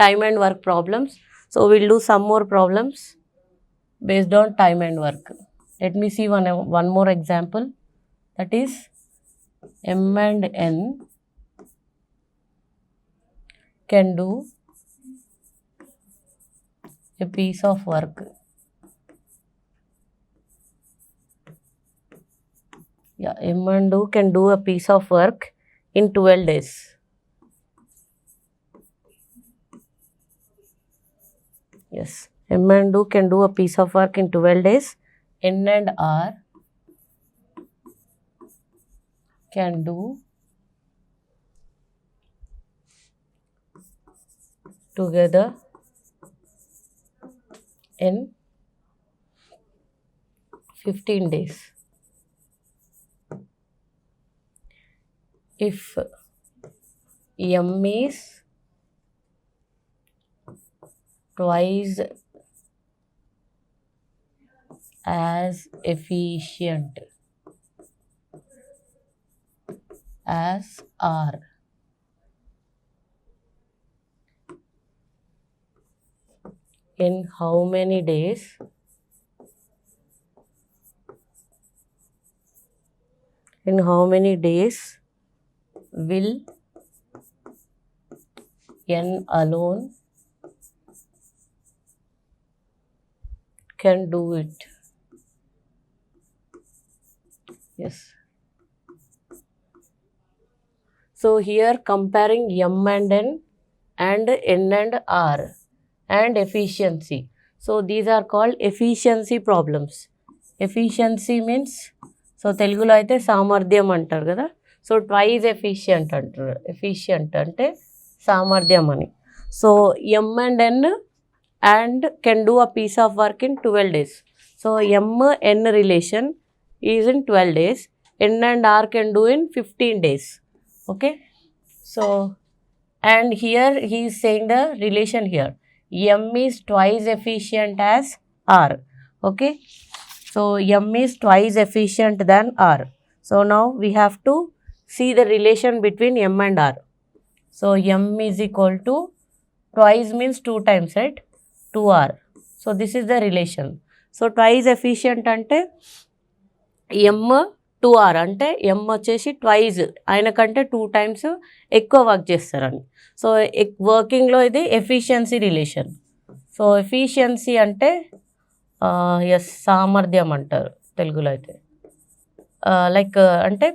time and work problems. So we'll do some more problems based on time and work. Let me see one more example. That is M and N can do a piece of work. Yeah, M and N can do a piece of work in 12 days. Yes, M and N can do a piece of work in 12 days. N and R can do together in 15 days. If M is twice as efficient as R, in how many days will N alone can do it? Yes. So here comparing M and N and N and R and efficiency. So these are called efficiency problems. Efficiency means, so Telugulo aithe సామర్థ్యం అంటారు కదా. So twice efficient అంటారు. Efficient అంటే సామర్థ్యం అని. So M and N and can do a piece of work in 12 days. So M-N relation is in 12 days. N and R can do in 15 days. Okay. So, and here he is saying the relation here. M is twice efficient as R. Okay. So M is twice efficient than R. So now we have to see the relation between M and R. So M is equal to, twice means 2 times, right? 2R. So this is the relation. So twice efficient ante M 2R అంటే M వచ్చేసి twice ఆయన కంటే 2 times ఎక్కువ work చేస్తారని. So వర్కింగ్లో ఇది efficiency relation. So efficiency అంటే yes సామర్థ్యం అంటారు తెలుగులో అయితే. లైక్ అంటే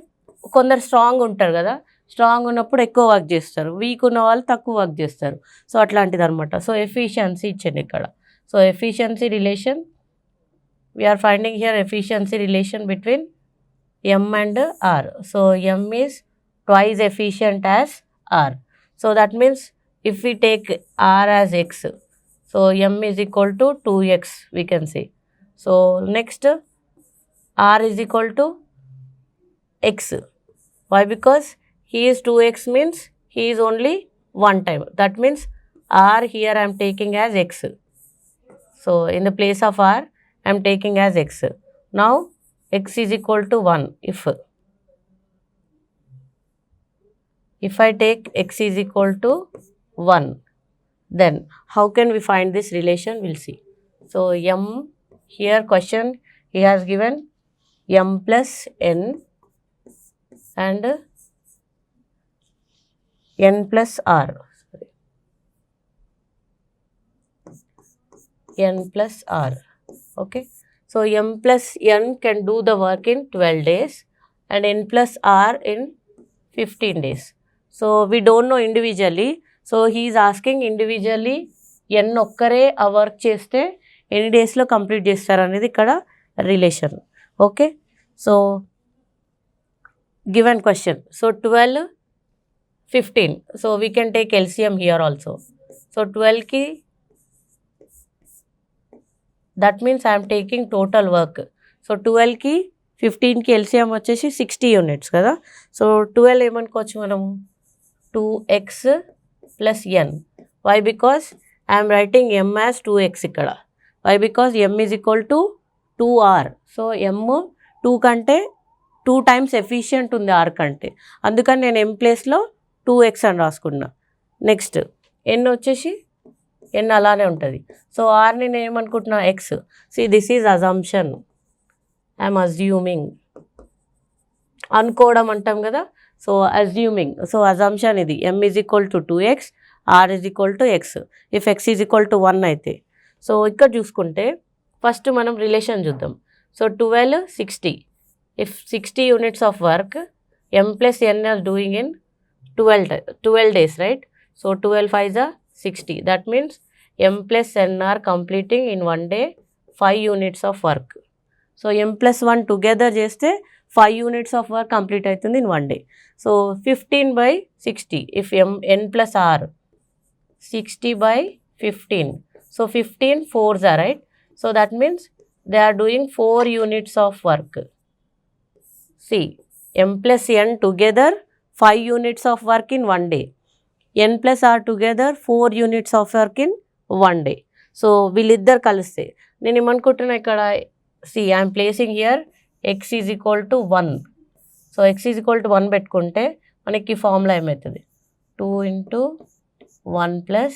కొందరు స్ట్రాంగ్ ఉంటారు కదా, స్ట్రాంగ్ ఉన్నప్పుడు ఎక్కువ వర్క్ చేస్తారు, వీక్ ఉన్న వాళ్ళు తక్కువ వర్క్ చేస్తారు. సో అట్లాంటిది అనమాట. సో ఎఫిషియన్సీ ఇచ్చింది ఇక్కడ. So efficiency relation, we are finding here efficiency relation between M and R. So M is twice efficient as R. So that means if we take R as X, so M is equal to 2X we can say. So next R is equal to X. Why? Because he is 2X means he is only one time. That means R here I am taking as X. So in the place of R I am taking as X. Now X is equal to 1 if I take X is equal to 1, then how can we find this relation? We'll see. So M, here question he has given M plus N and N plus R. N plus R. Okay. So M plus N can do the work in 12 days and N plus R in 15 days. So we don't know individually. So he is asking individually N ఒక్కరే ఆ work చేస్తే ఎన్ని డేస్లో complete చేస్తారు అనేది ఇక్కడ relation. Okay. So given question. So 12, 15. So we can take LCM here also. So 12కి that means I am taking total work. So 12కి 15కి LCM వచ్చేసి 60 units కదా. సో 12 ఏమనుకోవచ్చు మనం 2x plus n. Why? Because I am writing m as 2x ఇక్కడ. Why? Because m is equal to 2r. So m 2 కంటే 2 times efficient ఉంది r కంటే, అందుకని నేను m ప్లేస్లో 2x అని రాసుకున్నా. నెక్స్ట్ n వచ్చేసి n అలానే ఉంటుంది. సో ఆర్ని నేను ఏమనుకుంటున్నా X. See this is assumption, I'm assuming, అనుకోవడం అంటాం కదా. సో అజ్యూమింగ్, సో అజంప్షన్ ఇది m is equal to 2x, r is equal to x, if x is equal to 1 అయితే. సో ఇక్కడ చూసుకుంటే ఫస్ట్ మనం రిలేషన్ చూద్దాం. So 12, 60, if 60 units of work m plus n are doing in 12 days, right? So 12 5s are 60. That means m plus n are completing in 1 day 5 units of work. So m plus 1 together చేస్తే 5 units of work complete అవుతుంది in 1 day. So 15 by 60, if n plus r, 60 by 15. So 15 4s are, right? So that means they are doing 4 units of work. See, m plus n together 5 units of work in 1 day. n plus r together 4 units of work in 1 day. So వీళ్ళిద్దరు కలిస్తే నేను ఏమనుకుంటున్నా ఇక్కడ, see I'm placing here x is equal to 1. So x is equal to 1 పెట్టుకుంటే మనకి formula ఏమవుతుంది, 2 into 1 plus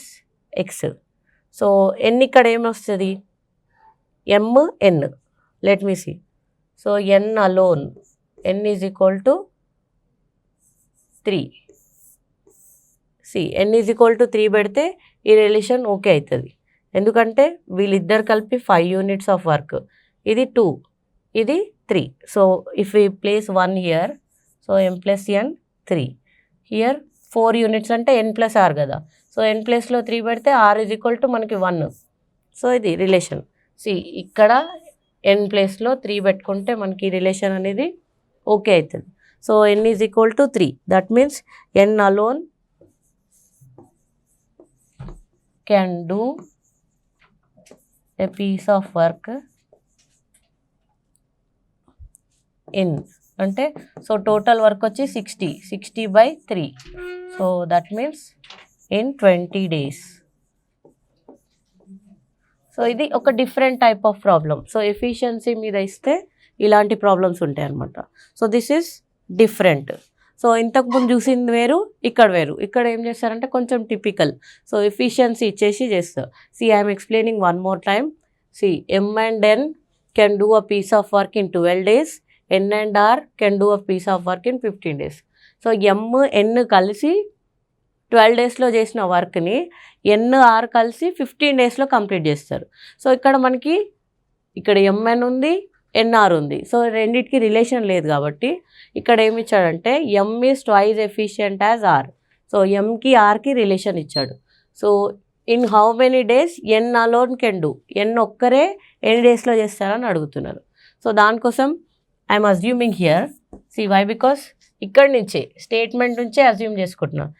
x. So n ఇక్కడ ఏమొస్తుంది, mn. Let me see. So n alone, n is equal to 3. See n is equal to 3 పెడితే ఈ relation okay అవుతుంది. ఎందుకంటే వీళ్ళిద్దరు కలిపి 5 యూనిట్స్ ఆఫ్ వర్క్. ఇది 2, ఇది 3. So if you place 1 here, so m plus n 3. Here 4 units అంటే n plus r కదా. సో n ప్లస్లో 3 పెడితే r ఈజ్ ఈక్వల్ టు మనకి 1. సో ఇది రిలేషన్. సి ఇక్కడ n ప్లేస్లో 3 పెట్టుకుంటే మనకి రిలేషన్ అనేది ఓకే అవుతుంది. So n is equal to 3. That means n alone can do a piece of work in, అంటే సో టోటల్ వర్క్ వచ్చి 60 by 3. So that means in 20 days. So ఇది ఒక different type of problem. So efficiency మీద ఇస్తే ఇలాంటి problems ఉంటాయి అన్నమాట. So this is different. So ఇంతకుముందు చూసింది వేరు, ఇక్కడ వేరు. ఇక్కడ ఏం చేస్తారంటే కొంచెం టిపికల్. సో ఎఫిషియన్సీ ఇచ్చేసి చేస్తారు. See I'm explaining one more time. See m and n can do a piece of work in 12 days, n and r can do a piece of work in 15 days. So m n కలిసి 12 daysలో చేసిన వర్క్ని n r కలిసి 15 daysలో complete చేస్తారు. So ఇక్కడ మనకి ఇక్కడ mn ఉంది, nr ఉంది. సో రెండింటికి రిలేషన్ లేదు కాబట్టి ఇక్కడ ఏమి ఇచ్చాడంటే m is twice efficient as r. So mకి rకి రిలేషన్ ఇచ్చాడు. So in how many days n alone can do, n ఒక్కరే ఎన్ని డేస్లో చేస్తారని అడుగుతున్నారు. సో దానికోసం I'm assuming here. See why, because ఇక్కడ నుంచే స్టేట్మెంట్ నుంచే అజ్యూమ్ చేసుకుంటున్నాను.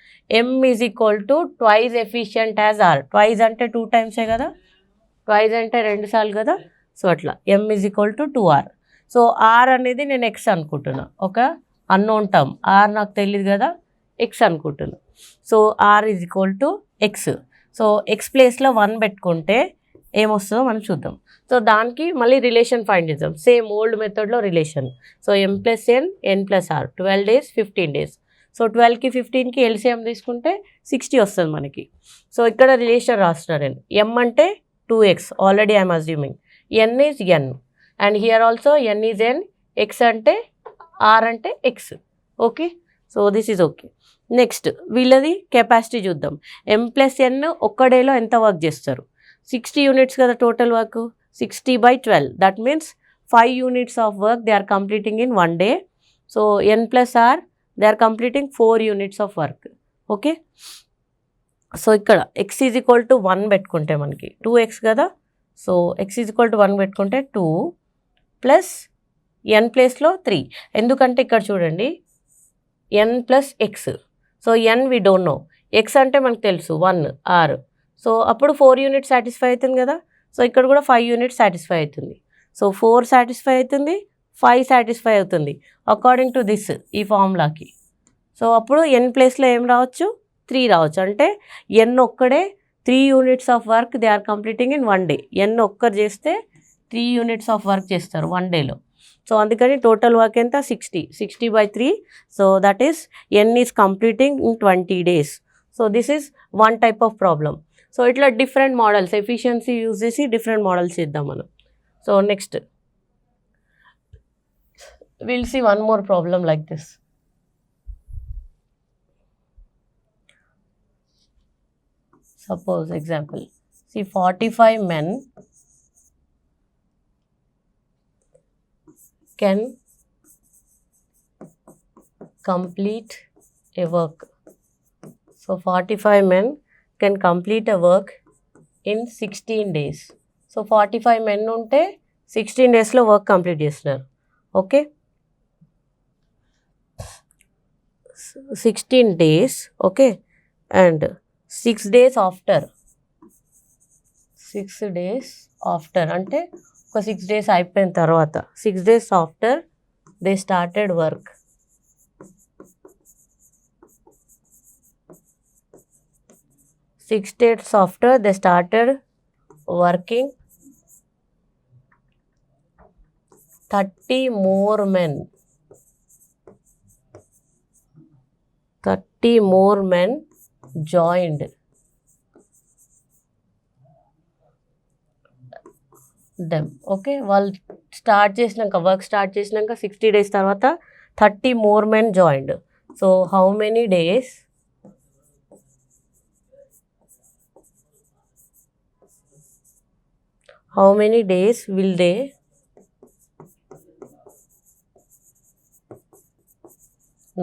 m is equal to twice efficient as r. Twice అంటే 2 టైమ్సే కదా, ట్వైస్ అంటే 2 సార్లు కదా. సో అట్లా m is equal to 2r. So r అనేది నేను x అనుకుంటున్నా, ఒక అన్నోన్ టర్మ్. r నాకు తెలియదు కదా, x అనుకుంటున్నా. So r is equal to x. So x ప్లేస్లో 1 పెట్టుకుంటే ఏమొస్తుందో మనం చూద్దాం. సో దానికి మళ్ళీ రిలేషన్ ఫైండ్ చేద్దాం, సేమ్ ఓల్డ్ మెథడ్లో relation. So m plus n plus r, 12 days 15 days. So 12కి 15కి ఎల్సిఎం తీసుకుంటే 60 వస్తుంది మనకి. సో ఇక్కడ రిలేషన్ రాస్తున్నా నేను. m అంటే 2x, already I'm assuming. n is n and here also n is n, x అంటే r అంటే x. Okay, so this is okay. Next వీళ్ళది కెపాసిటీ చూద్దాం. m ప్లస్ n ఒక్క డేలో ఎంత వర్క్ చేస్తారు, 60 యూనిట్స్ కదా total work. 60 by 12, that means 5 units of work they are completing in 1 day. So n plus r they are completing 4 units of work. Okay, so ఇక్కడ x is equal to 1 పెట్టుకుంటే మనకి 2x కదా. So x is equal to 1 పెట్టుకుంటే 2 plus n ప్లేస్లో 3. ఎందుకంటే ఇక్కడ చూడండి n plus x. So n we don't know, x అంటే మనకు తెలుసు 1 r. సో అప్పుడు 4 units సాటిస్ఫై అవుతుంది కదా. సో ఇక్కడ కూడా 5 units సాటిస్ఫై అవుతుంది. సో 4 సాటిస్ఫై అవుతుంది, 5 సాటిస్ఫై అవుతుంది అకార్డింగ్ టు దిస్, ఈ ఫార్ములాకి. సో అప్పుడు n ప్లేస్లో ఏం రావచ్చు, 3 రావచ్చు. అంటే n ఒక్కడే 3 units of work they are completing in 1 day. n ఒక్కరు చేస్తే 3 units ఆఫ్ వర్క్ చేస్తారు 1 dayలో. సో అందుకని టోటల్ వర్క్ ఎంత, 60 by 3. So that is n is completing in 20 days. So this is one type of problem. So ఇట్లా different models efficiency use చేసి different models చేద్దాం మనం. So next we'll see one more problem like this. Suppose example, see 45 men can complete a work. So 45 men can complete a work in 16 days. So 45 men unte 16 days lo work complete chestunaru. Okay, 16 days, okay, and 6 days after, 6 days after అంటే ఒక 6 days అయిపోయిన తర్వాత 6 days after they started work. 6 days after they started working, 30 more men joined them. Okay, వాళ్ళు start చేసినాక work start చేసినాక 60 days తర్వాత 30 more men joined. So how many days will they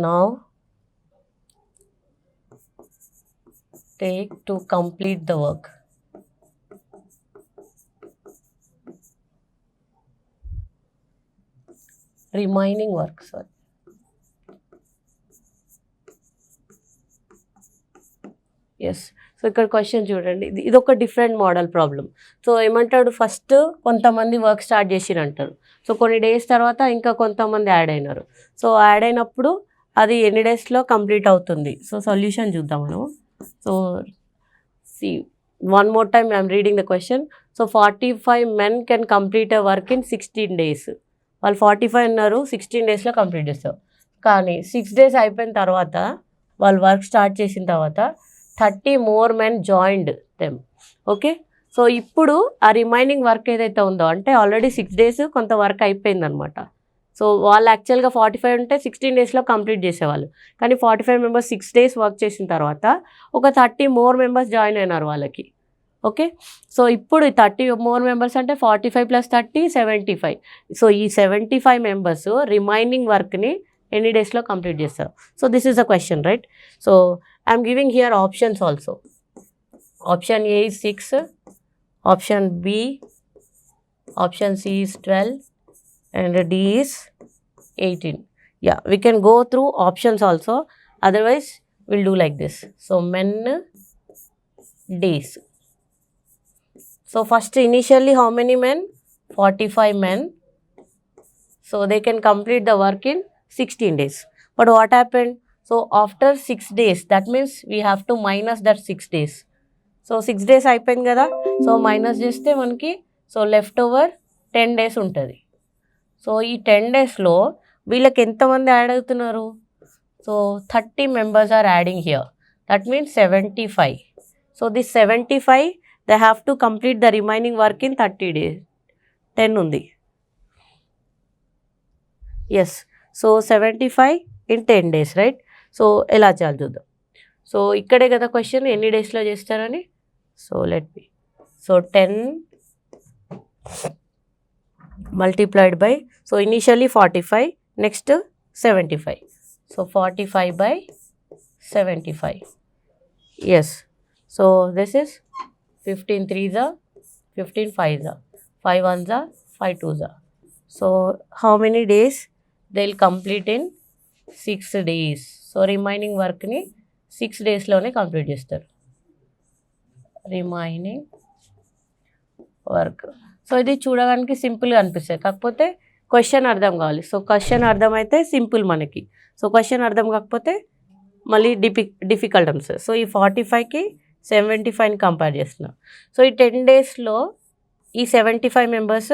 now take to complete the work? Remaining work, sorry. Yes, so ఇక్కడ question చూడండి, ఇది ఒక different model problem. So ఏమంటాడు, first కొంతమంది వర్క్ స్టార్ట్ చేసిరంటారు. So కొన్ని డేస్ తర్వాత ఇంకా కొంతమంది యాడ్ అయినారు. సో యాడ్ అయినప్పుడు అది ఎన్ని డేస్లో కంప్లీట్ అవుతుంది? సో సొల్యూషన్ చూద్దాం మనం. So see one more time I'm reading the question. So 45 men can complete a work in 16 days. వాళ్ళు 45 ఉన్నారు, 16 daysలో కంప్లీట్ చేస్తారు. కానీ 6 days అయిపోయిన తర్వాత వాళ్ళు వర్క్ స్టార్ట్ చేసిన తర్వాత 30 more men joined them. Okay, so ఇప్పుడు ఆ రిమైనింగ్ వర్క్ ఏదైతే ఉందో, అంటే ఆల్రెడీ 6 days కొంత వర్క్ అయిపోయింది అనమాట. సో వాళ్ళు యాక్చువల్గా 45 ఉంటే 16 daysలో కంప్లీట్ చేసేవాళ్ళు. కానీ 45 members 6 days వర్క్ చేసిన తర్వాత ఒక 30 more members జాయిన్ అయినారు వాళ్ళకి. ఓకే, సో ఇప్పుడు 30 more members అంటే 45 + 30 75. సో ఈ 75 members రిమైనింగ్ వర్క్ని ఎన్ని డేస్లో కంప్లీట్ చేస్తారు? So this is the question, right? So I'm giving here options also. Option A is 6, option B, option C is 12, and D is 18. Yeah, we can go through options also, otherwise we'll do like this. So men days. So first initially how many men? 45 men. So they can complete the work in 16 days. But what happened? So after 6 days, that means we have to minus that 6 days. So 6 days అయిపోయింది కదా, so minus చేస్తే మనకి so left over 10 days ఉంటుంది. So ఈ 10 daysలో వీళ్ళకి ఎంతమంది add అవుతున్నారు? So 30 members are adding here, that means 75. So this 75 they have to complete the remaining work in 30 days. 10 ఉంది. Yes, so 75 in 10 days, right? So ఎలా చేయాలి చూద్దాం. సో ఇక్కడే కదా క్వశ్చన్, ఎన్ని డేస్లో చేస్తారని. So let be, so 10 multiplied by, so initially 45, next 75. So 45/75. Yes, so this is 15 3s are 15 5s are 5 1s are 5 2s are. So how many days they'll complete in 6 days? So remaining work ni 6 days లోనే complete చేస్తారు. Remaining work. So ఇది చూడడానికి సింపుల్గా అనిపిస్తుంది, కాకపోతే question అర్థం కావాలి. So question అర్థమైతే సింపుల్ మనకి, సో క్వశ్చన్ అర్థం కాకపోతే మళ్ళీ డిఫికల్ట్ అనిపిస్తుంది. సో ఈ 45కి 75ని కంపేర్ చేస్తున్నాం. సో ఈ 10 daysలో ఈ 75 members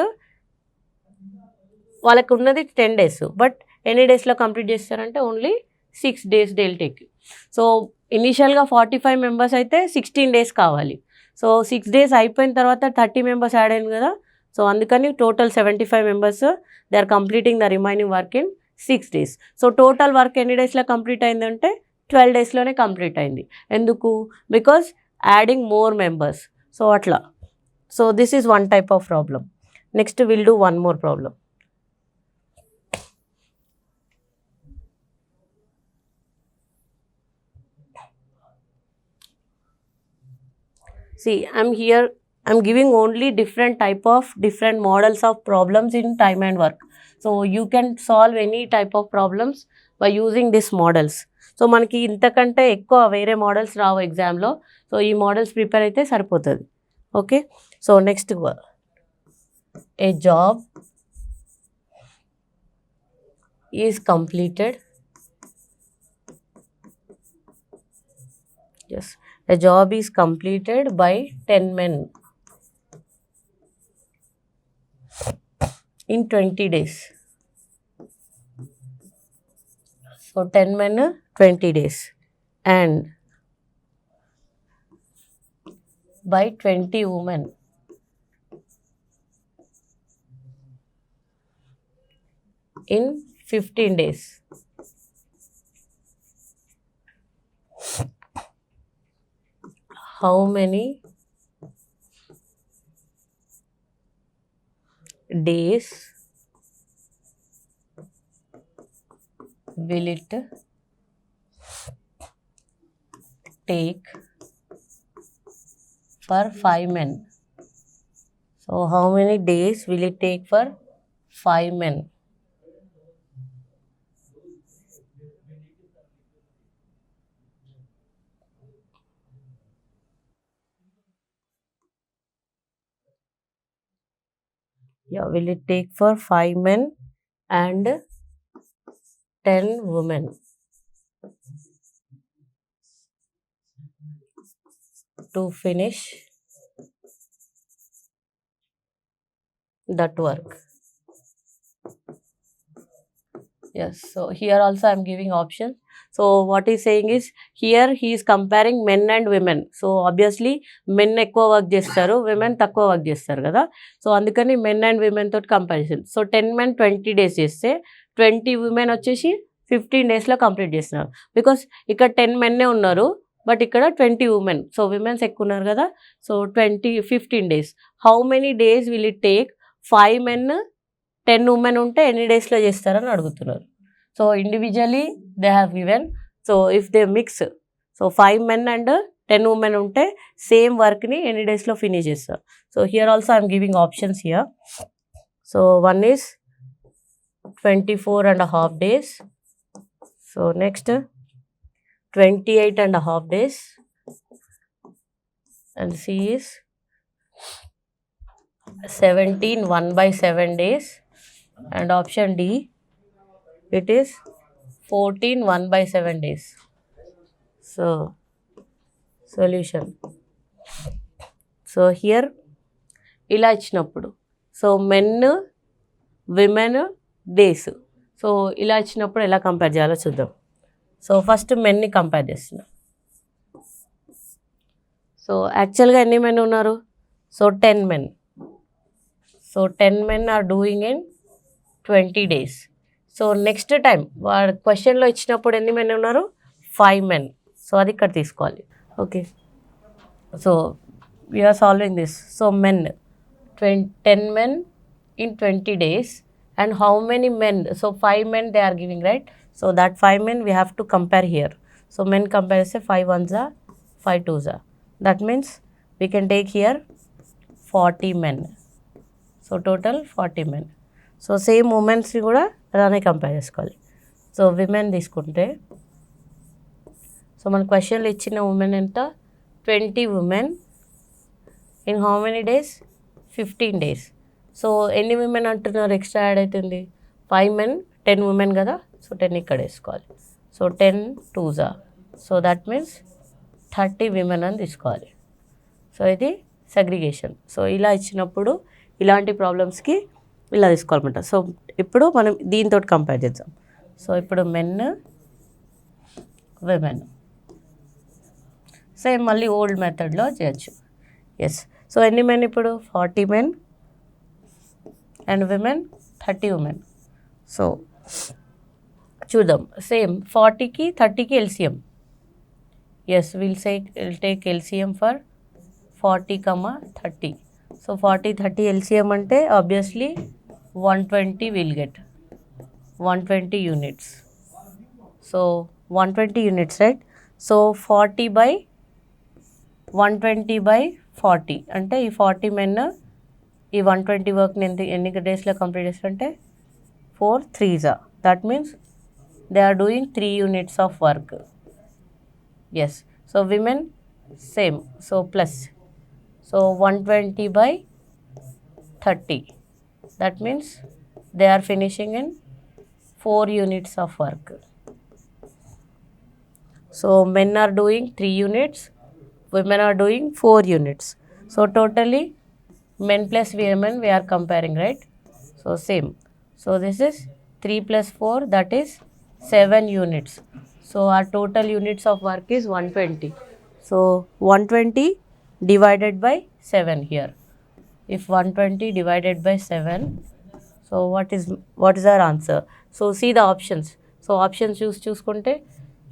వాళ్ళకు ఉన్నది 10 days, బట్ ఎన్ని డేస్లో కంప్లీట్ చేస్తారంటే only 6 days they'll take. So ఇనీషియల్గా 45 members అయితే 16 days కావాలి. సో 6 days అయిపోయిన తర్వాత 30 members యాడ్ అయింది కదా. సో అందుకని total 75 members they are completing the remaining work in 6 days. So total work ఎన్ని డేస్లో కంప్లీట్ అయిందంటే 12 daysలోనే కంప్లీట్ అయింది. ఎందుకు? Because adding more members. So అట్లా. So this is one type of problem. Next will do one more problem. See, I'm giving only different models of problems in time and work. So you can solve any type of problems by using these models. So మనకి ఇంతకంటే ఎక్కువ వేరే models రావు ఎగ్జామ్లో. So ఈ models prepare అయితే సరిపోతుంది. Okay. So next, A job is completed. Yes, a job is completed by 10 men in 20 days. So 10 men, 20 days, and by 20 women in 15 days. How many days will it take for 5 men? So how many days will it take for 5 men? Yeah, will it take for 5 men and 10 women? To finish that work. Yes, so here also I am giving options. So what he's saying is, here he is comparing men and women. So obviously men ఎక్కువ work చేస్తారు, women తక్కువ work చేస్తారు కదా. So అందుకని men and women తోటి comparison. So 10 men 20 days చేస్తే 20 women వచ్చేసి 15 daysలో complete చేస్తున్నారు. బికాస్ ఇక్కడ 10 మెన్నే ఉన్నారు, బట్ ఇక్కడ 20 women. సో విమెన్స్ ఎక్కువ ఉన్నారు కదా. So 15 days. How many days will it take 5 men 10 women ఉంటే ఎన్ని డేస్లో చేస్తారని అడుగుతున్నారు. So individually they have given. So if they mix, so 5 men and 10 women ఉంటే సేమ్ వర్క్ని ఎన్ని డేస్లో ఫినిష్ చేస్తారు. So here also I'm giving options here. So one is 24.5 days. So next 28.5 days. And C is 17 1/7 days. And option D, it is 14 1/7 days. So solution. So here ఇలా ఇచ్చినప్పుడు, so men women days, so ఇలా ఇచ్చినప్పుడు ఎలా compare చేయాలో చూద్దాం. So first మెన్ని compare చేస్తున్నా. So యాక్చువల్గా ఎన్ని మెన్ ఉన్నారు? So 10 men. So 10 men are doing in 20 days. So next time వాడు క్వశ్చన్లో ఇచ్చినప్పుడు ఎన్ని మెన్ ఉన్నారు? 5 men. సో అది ఇక్కడ తీసుకోవాలి. Okay. So we are solving this. So men 10 men in 20 days. And how many men? So 5 men they are giving, right? So that 5 men we have to compare here. So men compare, say 5 ones are, 5 twos are. That means we can take here 40 men. So total 40 men. So same women's కూడా అలానే compare చేసుకోవాలి. So women తీసుకుంటే, so మన క్వశ్చన్లో ఇచ్చిన women ఎంత? 20 women in how many days? 15 days. So ఎన్ని women అంటున్నారు? ఎక్స్ట్రా యాడ్ అవుతుంది 5 men 10 women కదా. సో 10 ఇక్కడ వేసుకోవాలి. So 10 twos are. So that means 30 women అని తీసుకోవాలి. సో ఇది సెగ్రిగేషన్. సో ఇలా ఇచ్చినప్పుడు ఇలాంటి ప్రాబ్లమ్స్కి ఇలా తీసుకోవాలన్నమాట. సో ఇప్పుడు మనం దీంతో కంపేర్ చేద్దాం. సో ఇప్పుడు మెన్ విమెన్ సేమ్ మళ్ళీ ఓల్డ్ మెథడ్లో చేయొచ్చు. ఎస్. సో ఎన్ని మెన్ ఇప్పుడు 40 men and women 30 women. So చూద్దాం సేమ్ 40కి 30కి LCM. Yes will take LCM for 40, 30. So 40, 30 LCM అంటే obviously 120 will get 120 units. So 120 units right. So 40/120/40 అంటే ఈ 40 మెన్ ఈ 120 వర్క్ని ఎన్ని డేస్లో కంప్లీట్ చేస్తారంటే 4 3s. That means they are doing 3 units of work. Yes. So women same. So plus. So 120/30 that means they are finishing in 4 units of work. So men are doing 3 units, women are doing 4 units. So totally men plus women we are comparing, right? So same. So this is 3 plus 4, that is 7 units. So our total units of work is 120. So 120 divided by 7 here. If 120 divided by 7, so what is our answer? So see the options. So options చూసుకుంటే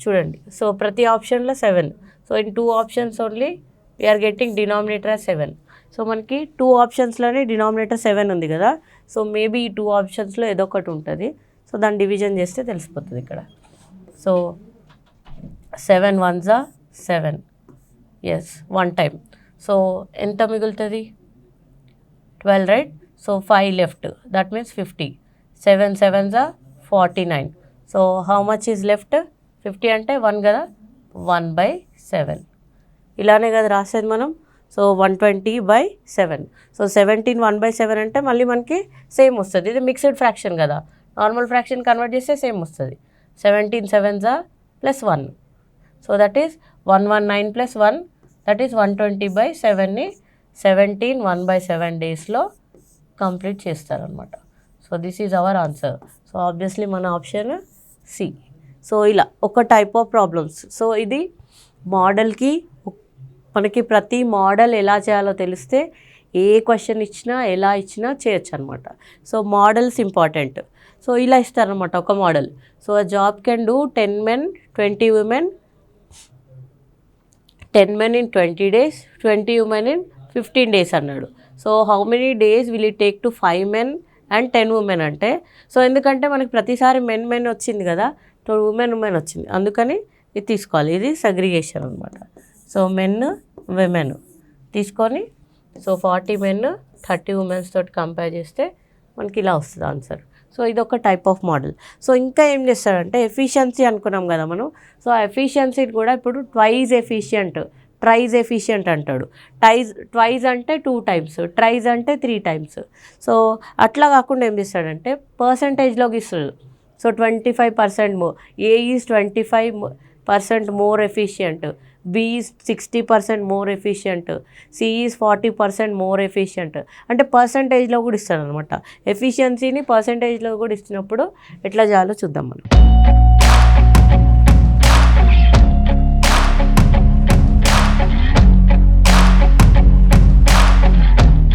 చూడండి. So ప్రతి ఆప్షన్లో 7. So in 2 options only we are getting denominator as 7. సో మనకి 2 ఆప్షన్స్లోనే denominator 7 ఉంది కదా. So maybe ఈ 2 ఆప్షన్స్లో ఏదో ఒకటి ఉంటుంది. సో దాన్ని డివిజన్ చేస్తే తెలిసిపోతుంది ఇక్కడ. So 7 1s are 7. Yes 1 time. So ఎంత మిగులుతుంది 12 right. So 5 left, that means 50. 7 7s are 49. So how much is left? 50 అంటే 1 కదా, 1/7. ఇలానే కదా రాసేది మనం. సో 120/7. సో 17 1/7 అంటే మళ్ళీ మనకి సేమ్ వస్తుంది. ఇది మిక్స్డ్ ఫ్రాక్షన్ కదా, నార్మల్ ఫ్రాక్షన్ కన్వర్ట్ చేస్తే సేమ్ వస్తుంది. 17 7s are +1. So that is 119 + 1, that is 120/7ని 17 1/7 డేస్లో కంప్లీట్ చేస్తారనమాట. So this is our answer. So obviously మన ఆప్షన్ సి. సో ఇలా ఒక టైప్ ఆఫ్ ప్రాబ్లమ్స్. సో ఇది మోడల్కి మనకి ప్రతి మోడల్ ఎలా చేయాలో తెలిస్తే ఏ క్వశ్చన్ ఇచ్చినా ఎలా ఇచ్చినా చేయొచ్చు అనమాట. So models important. సో ఇలా ఇస్తారనమాట ఒక model. So a job can do 10 men 20 women, 10 men in 20 days, 20 women in 15 days అన్నాడు. So how many days will it take to 5 men and 10 women అంటే, సో ఎందుకంటే మనకి ప్రతిసారి మెన్ వచ్చింది కదా, ఉమెన్ వచ్చింది, అందుకని ఇది తీసుకోవాలి. ఇది సగ్రిగేషన్ అనమాట. సో మెన్ విమెన్ తీసుకొని సో 40 men 30 women తోటి కంపేర్ చేస్తే మనకి ఇలా వస్తుంది ఆన్సర్. సో ఇది ఒక టైప్ ఆఫ్ మోడల్. సో ఇంకా ఏం చేస్తాడంటే ఎఫిషియన్సీ అనుకున్నాం కదా మనం. సో ఆ ఎఫిషియన్సీని కూడా ఇప్పుడు ట్రైజ్ ఎఫిషియంట్ అంటాడు. ట్వైజ్ అంటే 2 times, ట్రైజ్ అంటే 3 times. సో అట్లా కాకుండా ఏం చేస్తాడంటే పర్సంటేజ్లోకి ఇస్తాడు. So 25% more, A is 25% more efficient, B is 60% more efficient, C is 40% more efficient అంటే పర్సంటేజ్లో కూడా ఇస్తాడు అనమాట. ఎఫిషియన్సీని పర్సంటేజ్లో కూడా ఇచ్చినప్పుడు ఎట్లా చేయాలో చూద్దాం మనం.